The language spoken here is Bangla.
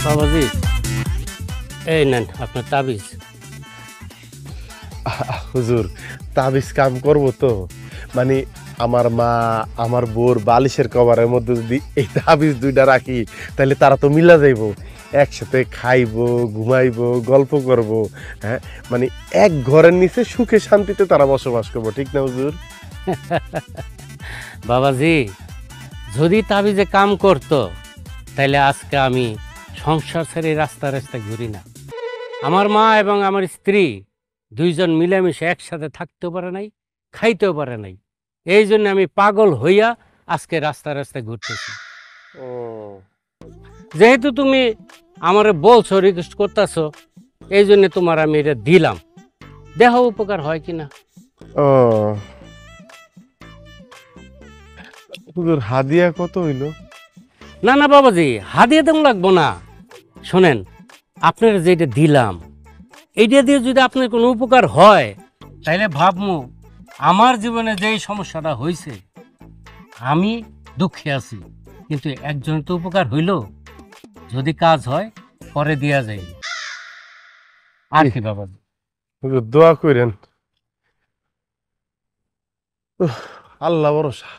বাবাজি, এই নেন আপনার তাবিজ। হুজুর, তাবিজ কাম করবো তো? মানে আমার মা আমার বোর বালিশের কভারের মধ্যে যদি এই তাবিজ দুইটা রাখি, তাহলে তারা তো মিলা যাইবো, একসাথে খাইবো, ঘুমাইবো, গল্প করব। হ্যাঁ, মানে এক ঘরের নিচে সুখে শান্তিতে তারা বসবাস করবো, ঠিক না হুজুর? বাবাজি, যদি তাবিজে কাম করতো তাহলে আজকে আমি সংসার ছেড়ে রাস্তা রাস্তায় ঘুরি না। আমার মা এবং আমার স্ত্রী দুইজন মিলেমিশে একসাথে থাকতেও পারে নাই, খাইতেও পারে নাই। এই জন্য আমি পাগল হইয়া আজকে রাস্তা রাস্তায় ঘুরতেছি। ও যেহেতু তুমি আমারে বলছো, রিকোয়েস্ট করতেছো, এই জন্য তোমার আমি এটা দিলাম। দেহ উপকার হয় কিনা। ও হুজুর, হাদিয়া কত হইলো? না না বাবাজি, হাদিয়া দেন লাগবো না। শোনেন, আপনার যেটা দিলাম এইটা দিয়ে যদি আপনার কোনো উপকার হয়, তাইলে ভাবমু আমার জীবনে যেই সমস্যাটা হয়েছে, আমি দুঃখে আছি, কিন্তু একজন তো উপকার হইল। যদি কাজ হয় পরে দেয়া যায় আর কি বাবাজি। হুজুর, দোয়া করেন। আল্লাহ ভরসা।